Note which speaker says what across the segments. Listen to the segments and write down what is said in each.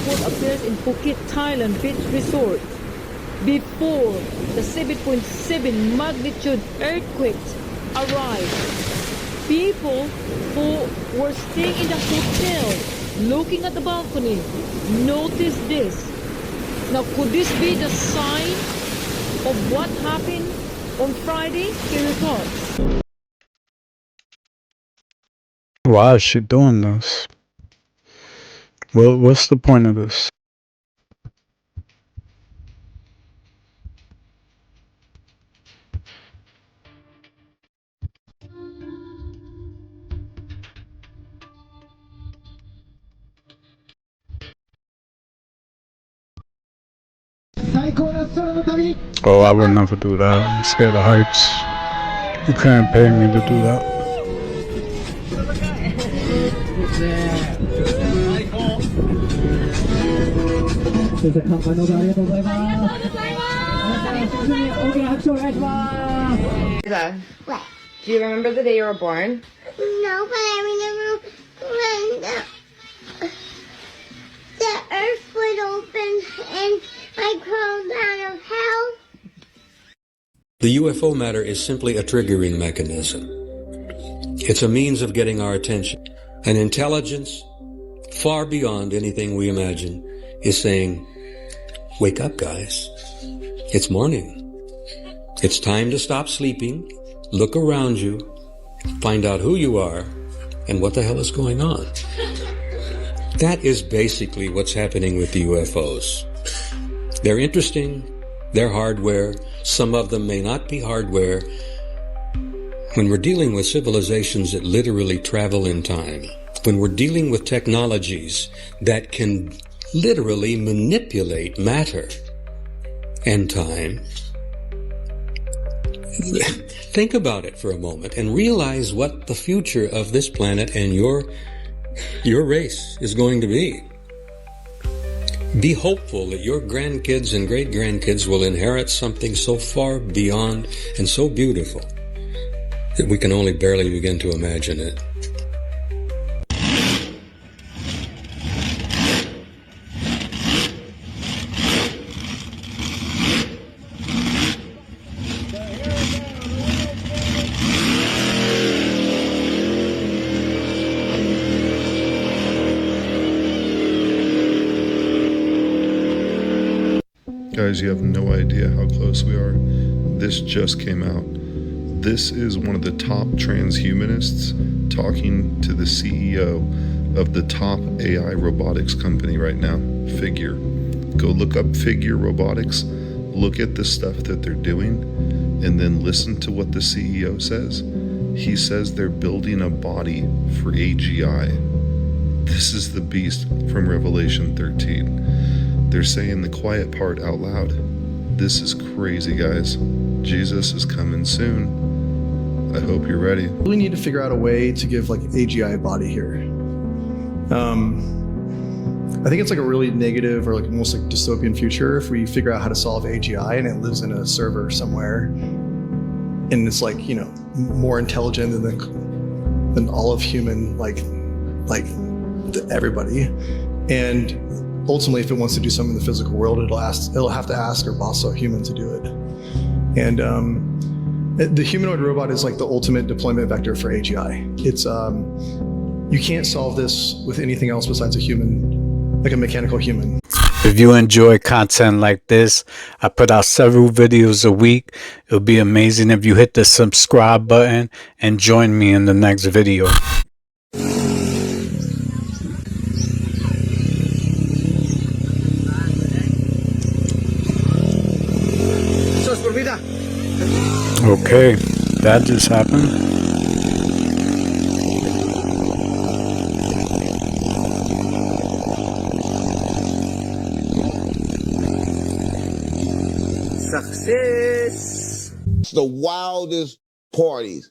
Speaker 1: UFO appeared in Phuket, Thailand beach resort before the 7.7 magnitude earthquake arrived. People who were staying in the hotel, looking at the balcony, noticed this. Now, could this be the sign of what happened on Friday? Hear your thoughts.
Speaker 2: Why is she doing this? Well, what's the point of this? Oh, I would never do that. I'm scared of heights. You can't pay me to do that.
Speaker 3: What? Do you remember the day you were born?
Speaker 4: No, but I remember when the earth would open and I crawled out of hell.
Speaker 5: The UFO matter is simply a triggering mechanism. It's a means of getting our attention. An intelligence far beyond anything we imagine is saying, wake up, guys. It's morning. It's time to stop sleeping, look around you, find out who you are, and what the hell is going on. That is basically what's happening with the UFOs. They're interesting, they're hardware, some of them may not be hardware. When we're dealing with civilizations that literally travel in time, when we're dealing with technologies that can literally manipulate matter and time, think about it for a moment and realize what the future of this planet and your race is going to be. Be hopeful that your grandkids and great-grandkids will inherit something so far beyond and so beautiful that we can only barely begin to imagine it.
Speaker 6: Guys, you have no idea how close we are. This just came out. This is one of the top transhumanists talking to the CEO of the top AI robotics company right now, Figure. Go look up Figure Robotics, look at the stuff that they're doing, and then listen to what the CEO says. He says they're building a body for AGI. This is the beast from Revelation 13. They're saying the quiet part out loud. This is crazy, guys. Jesus is coming soon. I hope you're ready.
Speaker 7: We need to figure out a way to give like AGI a body here. I think it's like a really negative or like almost like dystopian future if we figure out how to solve AGI and it lives in a server somewhere and it's like, you know, more intelligent than all of human, like everybody. And ultimately, if it wants to do something in the physical world, it'll have to ask or boss a human to do it. And the humanoid robot is like the ultimate deployment vector for AGI. It's you can't solve this with anything else besides a human, like a mechanical human.
Speaker 2: If you enjoy content like this, I put out several videos a week. It would be amazing if you hit the subscribe button and join me in the next video. Okay, that just happened.
Speaker 8: Success. It's the wildest parties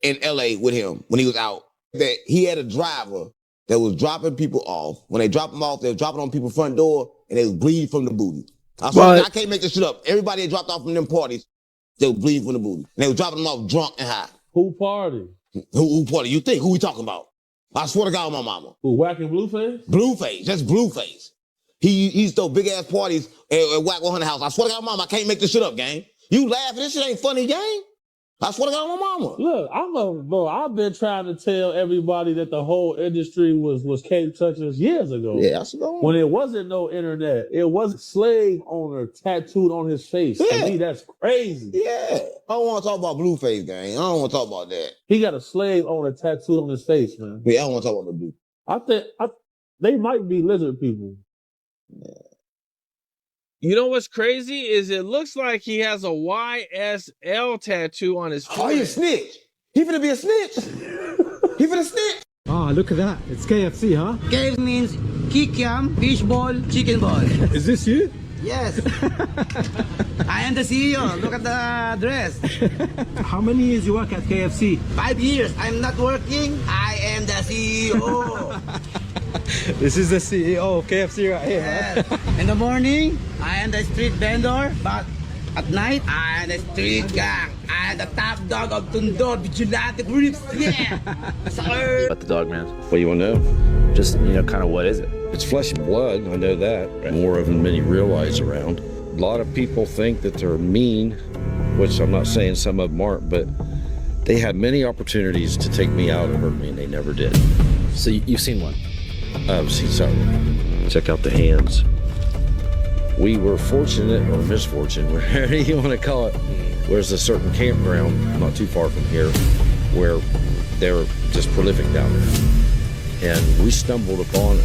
Speaker 8: in LA with him when he was out. That he had a driver that was dropping people off. When they dropped them off, they were dropping on people's front door and they was bleeding from the booty. I can't make this shit up. Everybody that dropped off from them parties, they were bleeding from the booty. And they were dropping them off drunk and high.
Speaker 9: Who party?
Speaker 8: Who party? You think? Who we talking about? I swear to God on my mama.
Speaker 9: Who, Whacking Blueface?
Speaker 8: Blueface. That's Blueface. He used to throw big ass parties at Whack 100 House. I swear to God, Mama, I can't make this shit up, gang. You laughing? This shit ain't funny, gang. I swear to God, my mama.
Speaker 9: Look, bro, I've been trying to tell everybody that the whole industry was cave touchers years ago.
Speaker 8: Yeah, that's going on.
Speaker 9: When it wasn't no internet, it was slave owner tattooed on his face.
Speaker 8: Yeah.
Speaker 9: To me, that's crazy.
Speaker 8: Yeah. I don't want to talk about Blueface, gang. I don't want to talk about that.
Speaker 9: He got a slave owner tattooed on his face, man.
Speaker 8: Yeah, I don't want to talk about the Blue.
Speaker 9: I think they might be lizard people.
Speaker 8: Yeah.
Speaker 10: You know what's crazy is it looks like he has a YSL tattoo on his face.
Speaker 8: Oh, he a snitch. He finna be a snitch. He finna snitch.
Speaker 11: Ah, look at that. It's KFC, huh?
Speaker 12: KFC means kikiam, fish ball, chicken ball.
Speaker 11: Is this you?
Speaker 12: Yes. I am the CEO. Look at the dress.
Speaker 11: How many years you work at KFC?
Speaker 12: 5 years. I'm not working. I am the CEO.
Speaker 11: This is the CEO of KFC right here,
Speaker 12: Yes.
Speaker 11: huh?
Speaker 12: In the morning, I am the street vendor, but at night, I am the street gang. I am the top dog of Tondo, Vigilante Groups. Yeah. Sir.
Speaker 13: About the dog, man. What do you want to know? Just, kind of what is it?
Speaker 5: It's flesh and blood, I know that.
Speaker 13: Right.
Speaker 5: More of them than you realize around. A lot of people think that they're mean, which I'm not saying some of them aren't, but they had many opportunities to take me out and hurt me, and they never did.
Speaker 13: So you've seen one?
Speaker 5: I've seen several. Check out the hands. We were fortunate, or misfortunate, whatever you want to call it. There's a certain campground not too far from here where they're just prolific down there. And we stumbled upon it.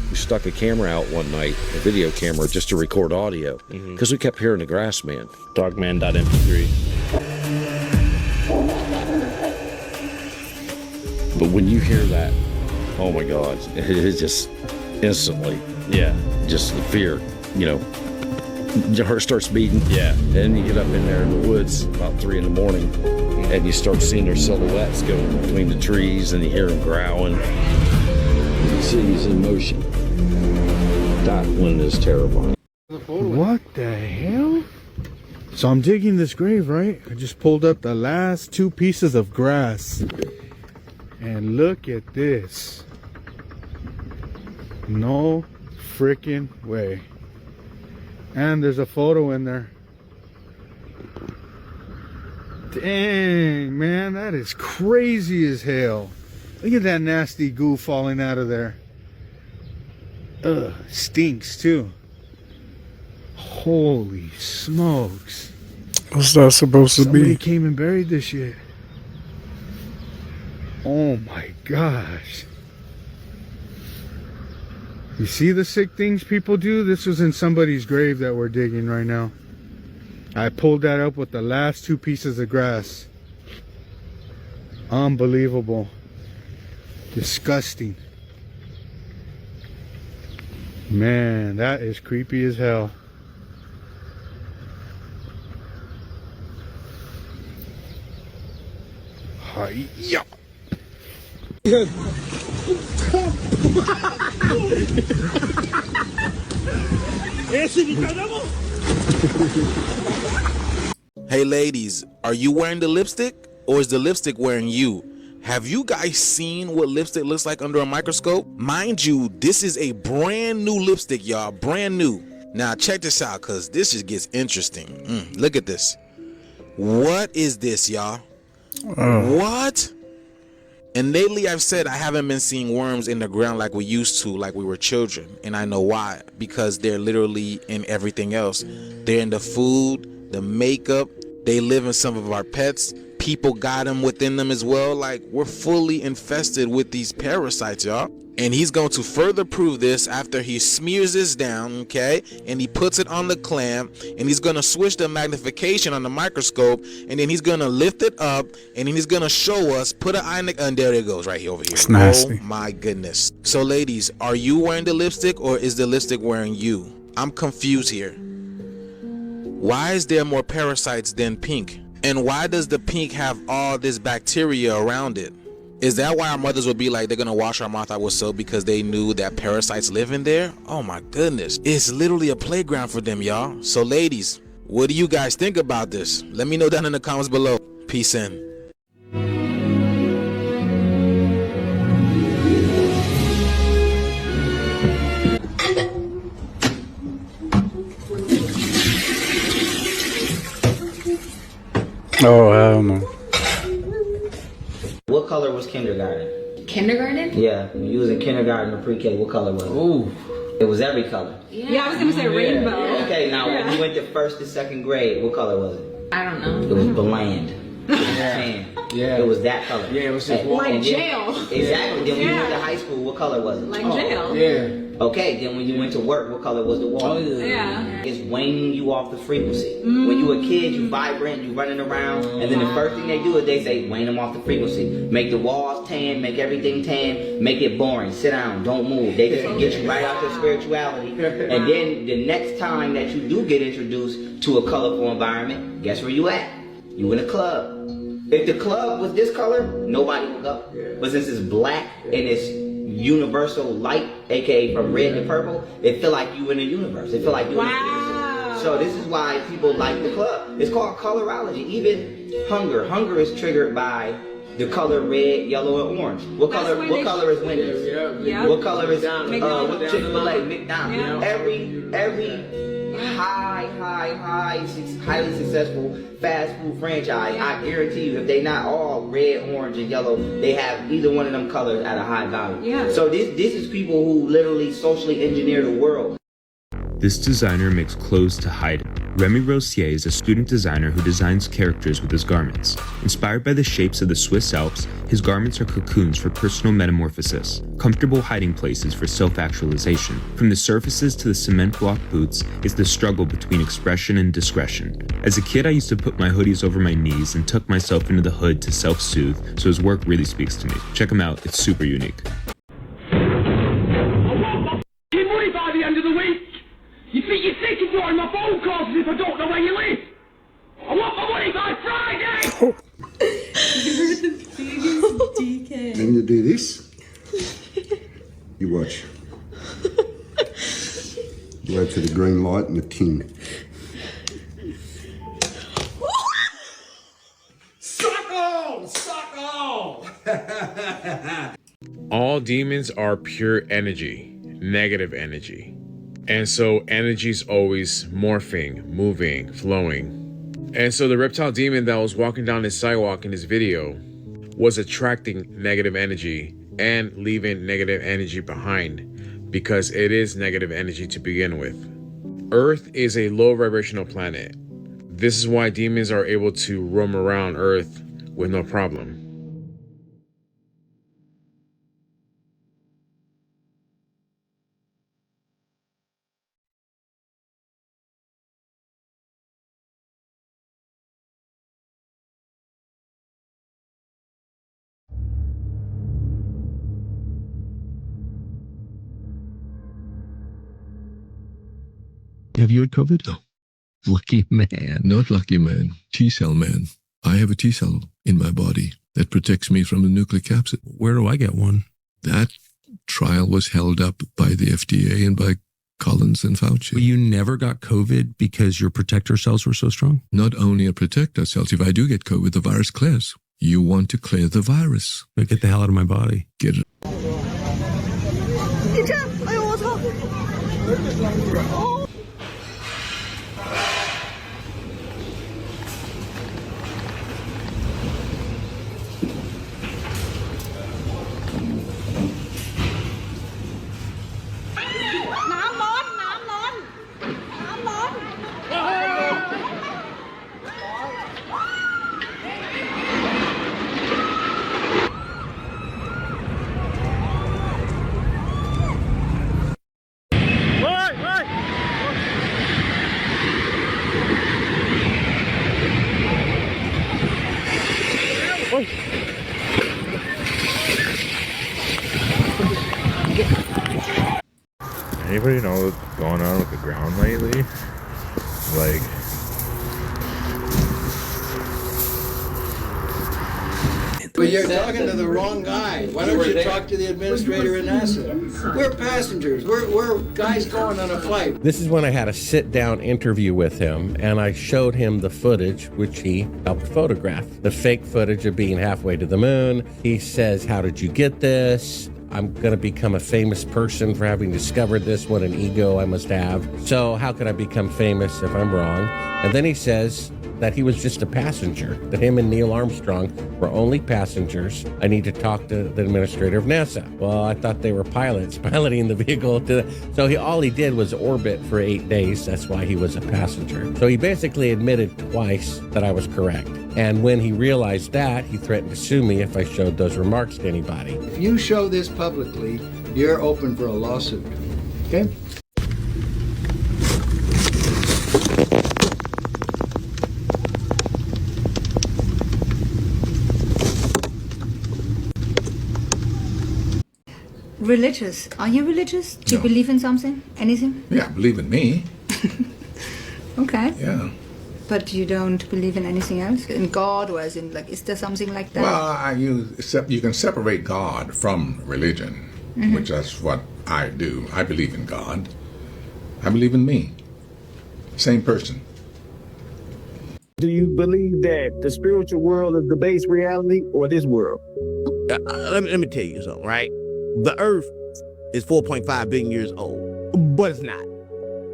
Speaker 5: We stuck a camera out one night, a video camera, just to record audio, because we kept hearing the grass man.
Speaker 13: Dogman.mp3.
Speaker 5: But when you hear that, oh my God, it is just instantly, just the fear, your heart starts beating.
Speaker 13: Yeah.
Speaker 5: Then you get up in there in the woods about 3 in the morning, and you start seeing their silhouettes going between the trees, and you hear them growling. You see he's in motion. That one is terrifying.
Speaker 14: What the hell? So I'm digging this grave, right? I just pulled up the last 2 pieces of grass. And look at this. No freaking way. And there's a photo in there. Dang, man, that is crazy as hell. Look at that nasty goo falling out of there. Ugh, stinks too. Holy smokes.
Speaker 2: What's that supposed to be?
Speaker 14: Somebody came and buried this shit. Oh my gosh. You see the sick things people do? This was in somebody's grave that we're digging right now. I pulled that up with the last 2 pieces of grass. Unbelievable. Disgusting. Man, that is creepy as hell. Hi-ya.
Speaker 15: Hey ladies, are you wearing the lipstick or is the lipstick wearing you? Have you guys seen what lipstick looks like under a microscope? Mind you, this is a brand new lipstick, y'all, brand new. Now check this out, cause this just gets interesting. Look at this. What is this, y'all? What? And lately I've said I haven't been seeing worms in the ground like we used to, like we were children. And I know why. Because they're literally in everything else. They're in the food, the makeup. They live in some of our pets. People got them within them as well. Like, we're fully infested with these parasites, y'all. And he's going to further prove this after he smears this down, okay? And he puts it on the clamp, and he's going to switch the magnification on the microscope, and then he's going to lift it up, and then he's going to show us, put an eye in the, and there it goes right here over here.
Speaker 2: It's nasty.
Speaker 15: Oh my goodness. So ladies, are you wearing the lipstick or is the lipstick wearing you? I'm confused here. Why is there more parasites than pink? And why does the pink have all this bacteria around it? Is that why our mothers would be like, they're gonna wash our mouth out with soap because they knew that parasites live in there? Oh my goodness. It's literally a playground for them, y'all. So ladies, what do you guys think about this? Let me know down in the comments below. Peace in.
Speaker 2: Oh, hell no.
Speaker 12: What color was kindergarten?
Speaker 3: Kindergarten?
Speaker 12: Yeah, when you was in kindergarten or pre-K, what color was it?
Speaker 3: Ooh.
Speaker 12: It was every color.
Speaker 3: Yeah, I was gonna say rainbow.
Speaker 12: Okay, now when you went to 1st to 2nd grade, what color was it?
Speaker 3: I don't know.
Speaker 12: It was bland. It was tan.
Speaker 10: Yeah.
Speaker 12: It was that color.
Speaker 10: Yeah, it was just
Speaker 3: Like jail.
Speaker 12: Exactly. Then when you went to
Speaker 3: Yeah.
Speaker 12: high school, what color was it?
Speaker 3: Like jail.
Speaker 10: Yeah.
Speaker 12: Okay, then when you went to work, what color was the wall?
Speaker 10: Oh, yeah.
Speaker 3: Yeah.
Speaker 12: It's waning you off the frequency. When you a kid, you vibrant, you running around, and then the first thing they do is they say, wane them off the frequency. Make the walls tan, make everything tan, make it boring. Sit down, don't move. They just get you right out to spirituality. And then the next time that you do get introduced to a colorful environment, guess where you at? You in a club. If the club was this color, nobody would go. But since it's black and it's universal light, aka from red to purple, it feel like you in the universe. It feel like you in the universe. So this is why people like the club. It's called colorology. Even hunger. Hunger is triggered by the color red, yellow, and orange. What color is Wendy's?
Speaker 3: Yeah.
Speaker 12: What color is
Speaker 3: McDonald's.
Speaker 12: Chick-fil-A, McDonald's? Every highly successful fast food franchise, I guarantee you, if they not all red, orange, and yellow, they have either one of them colors at a high value.
Speaker 3: Yeah.
Speaker 12: So this is people who literally socially engineer the world.
Speaker 16: This designer makes clothes to hide in. Remy Rossier is a student designer who designs characters with his garments. Inspired by the shapes of the Swiss Alps, his garments are cocoons for personal metamorphosis, comfortable hiding places for self-actualization. From the surfaces to the cement block boots is the struggle between expression and discretion. As a kid, I used to put my hoodies over my knees and tuck myself into the hood to self-soothe, so his work really speaks to me. Check him out, it's super unique.
Speaker 17: Keep money by the end of the week. You think you're sick of ignoring my phone calls as if I don't know where you live? I want my money by Friday!
Speaker 18: Then you do this. You watch. You wait for the green light and the king.
Speaker 17: Suck on! Suck on!
Speaker 19: All demons are pure energy, negative energy. And so energy is always morphing, moving, flowing. And so the reptile demon that was walking down this sidewalk in this video was attracting negative energy and leaving negative energy behind because it is negative energy to begin with. Earth is a low vibrational planet. This is why demons are able to roam around Earth with no problem.
Speaker 20: Have you had COVID? No. Lucky man. Not lucky man. T-cell man. I have a T-cell in my body that protects me from the nucleic capsid. Where do I get one? That trial was held up by the FDA and by Collins and Fauci.
Speaker 21: But you never got COVID because your protector cells were so strong?
Speaker 20: Not only a protector cells. If I do get COVID, the virus clears. You want to clear the virus.
Speaker 21: Get the hell out of my body.
Speaker 20: Get it.
Speaker 22: Anybody know what's going on with the ground lately? Like,
Speaker 23: But you're talking to the wrong guy. Why don't you talk to the administrator at NASA? We're passengers. We're guys going on a flight.
Speaker 24: This is when I had a sit-down interview with him, and I showed him the footage, which he helped photograph. The fake footage of being halfway to the moon. He says, "How did you get this? I'm going to become a famous person for having discovered this. What an ego I must have. So how could I become famous if I'm wrong?" And then he says, that he was just a passenger, that him and Neil Armstrong were only passengers. I need to talk to the administrator of NASA. Well, I thought they were pilots piloting the vehicle. So all he did was orbit for 8 days. That's why he was a passenger. So he basically admitted twice that I was correct. And when he realized that, he threatened to sue me if I showed those remarks to anybody.
Speaker 23: If you show this publicly, you're open for a lawsuit. Okay?
Speaker 1: Religious. Are you religious? Do you believe in something? Anything?
Speaker 4: Yeah, believe in me.
Speaker 1: Okay.
Speaker 4: Yeah.
Speaker 1: But you don't believe in anything else? In God, or as in, like, is there something like that?
Speaker 4: Well, you can separate God from religion, which is what I do. I believe in God. I believe in me. Same person.
Speaker 6: Do you believe that the spiritual world is the base reality or this world?
Speaker 7: Let me tell you something, right? The Earth is 4.5 billion years old, but it's not.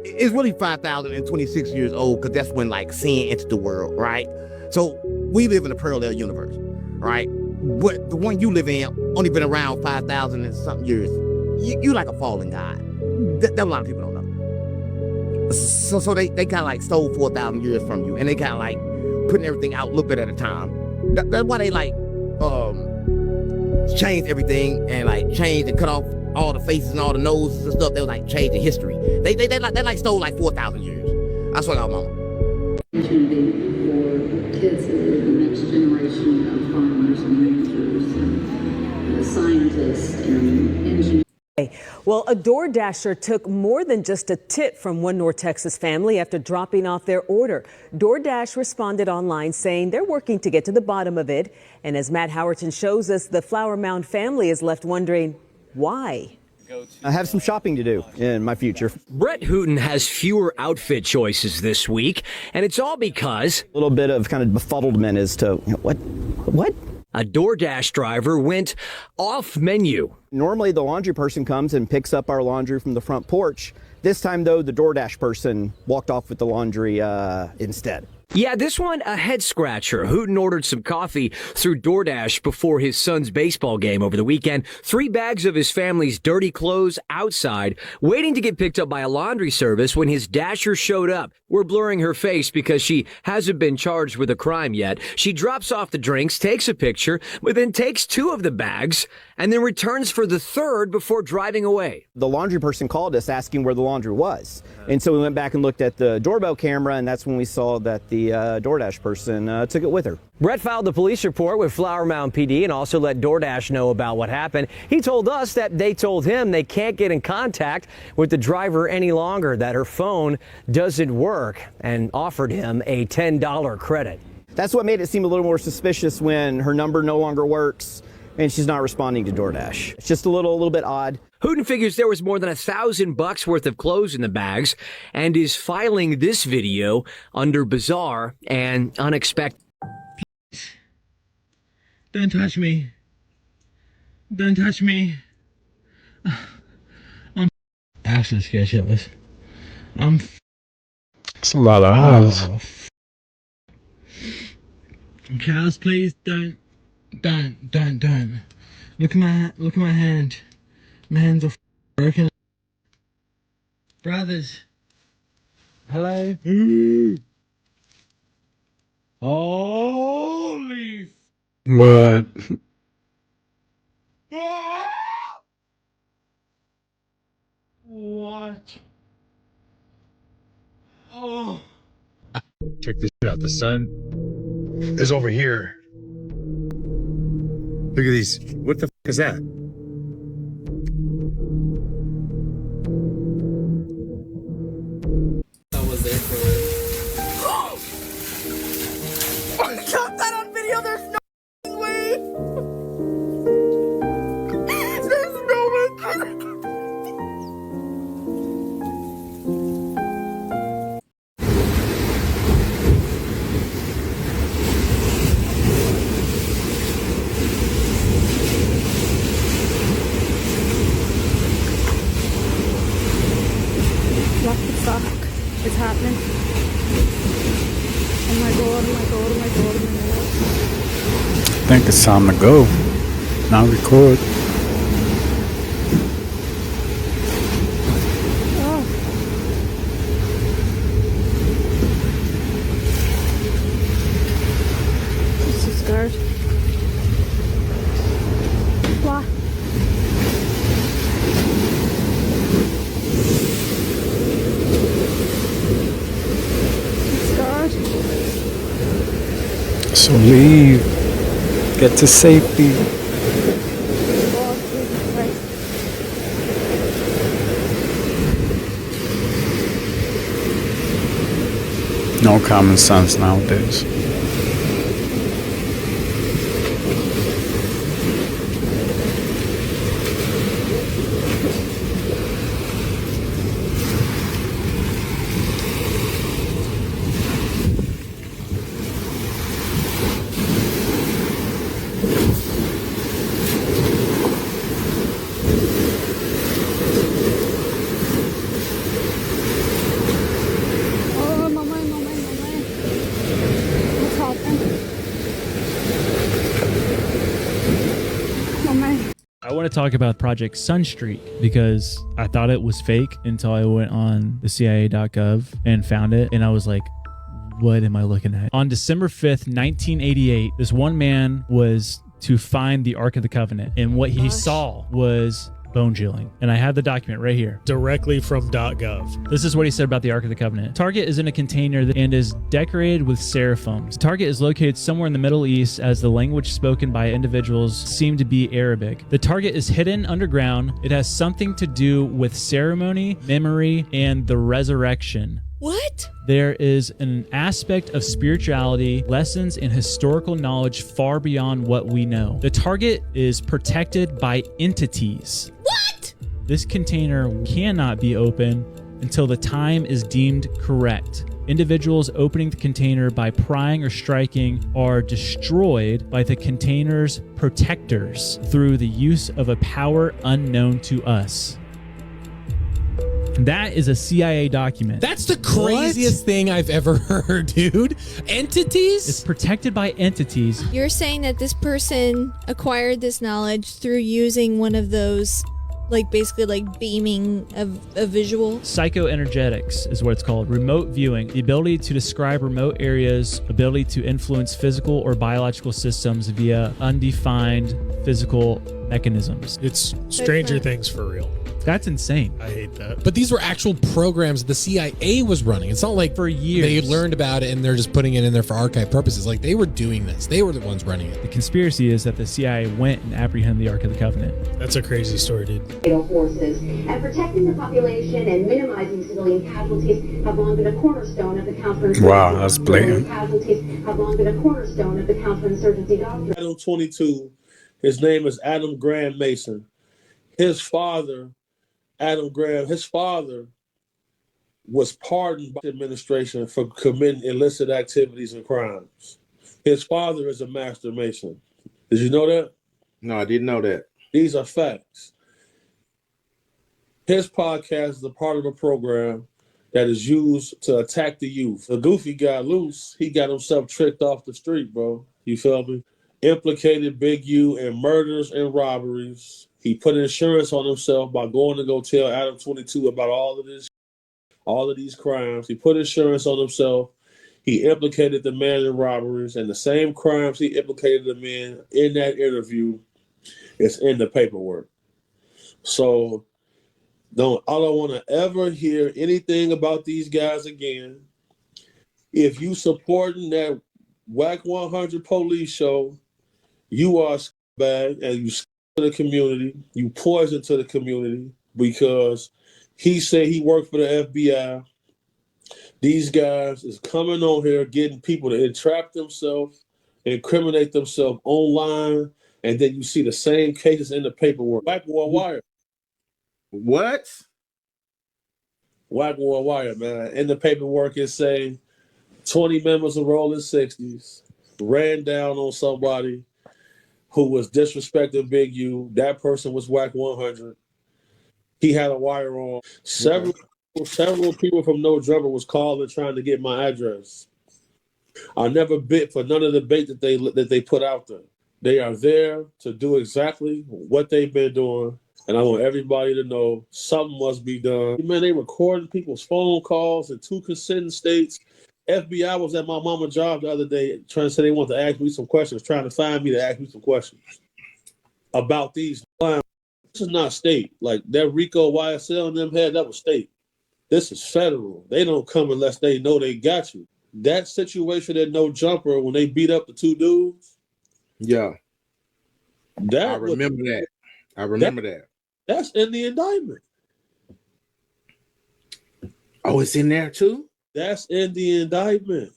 Speaker 7: It's really 5,026 years old because that's when like sin entered the world, right? So we live in a parallel universe, right? But the one you live in only been around 5,000 and something years. You like a fallen god. That a lot of people don't know. So they kind of like stole 4,000 years from you, and they kind of like putting everything out a little bit at a time. That's why they like changed everything and like changed and cut off all the faces and all the noses and stuff. They was like changing history. They like stole like 4,000 years. I swear to God, mama.
Speaker 25: Opportunity for kids that are the next generation of farmers and ranchers and scientists and engineers.
Speaker 26: Well, a DoorDasher took more than just a tip from one North Texas family after dropping off their order. DoorDash responded online saying they're working to get to the bottom of it. And as Matt Howerton shows us, the Flower Mound family is left wondering why.
Speaker 27: I have some shopping to do in my future.
Speaker 28: Brett Hooten has fewer outfit choices this week, and it's all because
Speaker 27: a little bit of kind of befuddlement as to what?
Speaker 28: A DoorDash driver went off menu.
Speaker 27: Normally the laundry person comes and picks up our laundry from the front porch. This time though, the DoorDash person walked off with the laundry instead.
Speaker 28: Yeah, this one a head scratcher. Hooten ordered some coffee through DoorDash before his son's baseball game over the weekend. 3 bags of his family's dirty clothes outside, waiting to get picked up by a laundry service when his dasher showed up. We're blurring her face because she hasn't been charged with a crime yet. She drops off the drinks, takes a picture, but then takes 2 of the bags and then returns for the 3rd before driving away.
Speaker 27: The laundry person called us asking where the laundry was. And so we went back and looked at the doorbell camera, and that's when we saw that the DoorDash person took it with her.
Speaker 28: Brett filed the police report with Flower Mound PD and also let DoorDash know about what happened. He told us that they told him they can't get in contact with the driver any longer, that her phone doesn't work, and offered him a $10 credit.
Speaker 27: That's what made it seem a little more suspicious when her number no longer works and she's not responding to DoorDash. It's just a little bit odd.
Speaker 28: Hooten figures there was more than $1,000 worth of clothes in the bags and is filing this video under bizarre and unexpected.
Speaker 9: Don't touch me. Don't touch me. I'm absolutely scared shitless.
Speaker 2: It's a lot of odds.
Speaker 9: Cows, please don't. Look at my hand. My hands are broken. Brothers. Hello? Holy.
Speaker 2: What?
Speaker 9: What? Oh.
Speaker 11: Check this shit out. The sun is over here. Look at these. What the f is that?
Speaker 29: I was there for it.
Speaker 1: I got that on video. There's no way. There's no way. What the fuck is happening? I
Speaker 2: I think it's time to go. Now record.
Speaker 3: I'm so scared. Why? I'm scared.
Speaker 2: So leave. Get to safety.
Speaker 3: Oh, Jesus Christ.
Speaker 2: No common sense nowadays.
Speaker 3: Oh, my mind. What's happening? My mind.
Speaker 5: I want to talk about Project Sunstreak because I thought it was fake until I went on the CIA.gov and found it. And I was like, what am I looking at? On December 5th, 1988, this one man was to find the Ark of the Covenant. And what he saw was bone chilling. And I have the document right here.
Speaker 8: Directly from .gov.
Speaker 5: This is what he said about the Ark of the Covenant. Target is in a container and is decorated with seraphims. Target is located somewhere in the Middle East as the language spoken by individuals seem to be Arabic. The target is hidden underground. It has something to do with ceremony, memory, and the resurrection.
Speaker 10: What?
Speaker 5: There is an aspect of spirituality, lessons, and historical knowledge far beyond what we know. The target is protected by entities.
Speaker 10: What?
Speaker 5: This container cannot be opened until the time is deemed correct. Individuals opening the container by prying or striking are destroyed by the container's protectors through the use of a power unknown to us. That is a CIA document.
Speaker 12: That's the craziest thing I've ever heard, dude. Entities?
Speaker 5: It's protected by entities.
Speaker 10: You're saying that this person acquired this knowledge through using one of those, like basically like beaming a visual?
Speaker 5: Psychoenergetics is what it's called. Remote viewing, the ability to describe remote areas, ability to influence physical or biological systems via undefined physical mechanisms.
Speaker 12: It's Stranger Things for real.
Speaker 5: That's insane.
Speaker 12: I hate that. But these were actual programs the CIA was running. It's not like
Speaker 5: for years
Speaker 12: they learned about it and they're just putting it in there for archive purposes. Like they were doing this. They were the ones running it.
Speaker 5: The conspiracy is that the CIA went and apprehended the Ark of the Covenant.
Speaker 12: That's a crazy story, dude.
Speaker 13: Forces and protecting the population and minimizing civilian casualties have long been a cornerstone of the counterinsurgency.
Speaker 2: Wow, that's blatant.
Speaker 13: Casualties have long been a cornerstone of the counterinsurgency doctrine.
Speaker 9: Adam 22, his name is Adam Graham Mason. His father, Adam Graham, his father was pardoned by the administration for committing illicit activities and crimes. His father is a master mason. Did you know that?
Speaker 14: No, I didn't know that.
Speaker 9: These are facts. His podcast is a part of a program that is used to attack the youth. The goofy got loose. He got himself tricked off the street, bro. You feel me? Implicated Big U in murders and robberies. He put insurance on himself by going to go tell Adam 22 about all of these crimes. He put insurance on himself. He implicated the man in robberies, and the same crimes he implicated the man in that interview is in the paperwork. So I don't want to ever hear anything about these guys again. If you supporting that WAC 100 police show, you are a scumbag and you to the community, you poison to the community because he said he worked for the FBI. These guys is coming on here getting people to entrap themselves, incriminate themselves online, and then you see the same cases in the paperwork. Whack War Wire.
Speaker 14: What?
Speaker 9: Whack War Wire, man. In the paperwork it say 20 members of Rolling 60s ran down on somebody who was disrespecting Big U. That person was WAC 100. He had a wire on. Several people from No Drummer was calling trying to get my address. I never bit for none of the bait that they put out there. They are there to do exactly what they've been doing. And I want everybody to know something must be done. Man, they recording people's phone calls in 2 consenting states. FBI was at my mama's job the other day trying to say they want to ask me some questions, trying to find me to ask me some questions about these lines. This is not state. Like that Rico YSL and them had, that was state. This is federal. They don't come unless they know they got you. That situation at No Jumper when they beat up the 2 dudes.
Speaker 14: Yeah.
Speaker 9: I
Speaker 14: remember that. I remember that.
Speaker 9: That's in the indictment.
Speaker 14: Oh, it's in there too?
Speaker 9: That's in the indictment.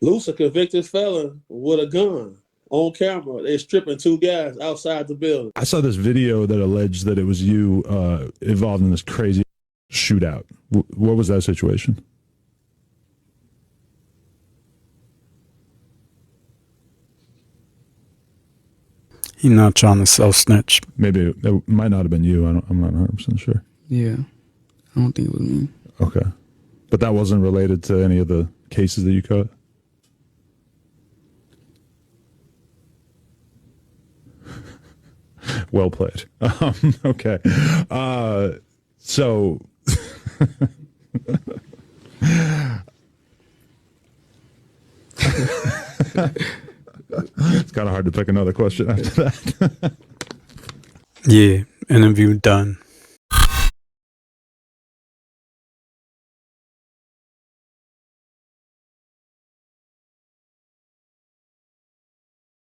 Speaker 9: Loose a convicted felon with a gun on camera. They're stripping 2 guys outside the building.
Speaker 11: I saw this video that alleged that it was you involved in this crazy shootout. What was that situation?
Speaker 2: You're not trying to self-snitch.
Speaker 11: Maybe it might not have been you. I'm not 100% sure.
Speaker 15: Yeah. I don't think it was me.
Speaker 11: Okay. But that wasn't related to any of the cases that you caught? Well played. Okay. So... It's kind of hard to pick another question after that.
Speaker 2: Yeah, interview done.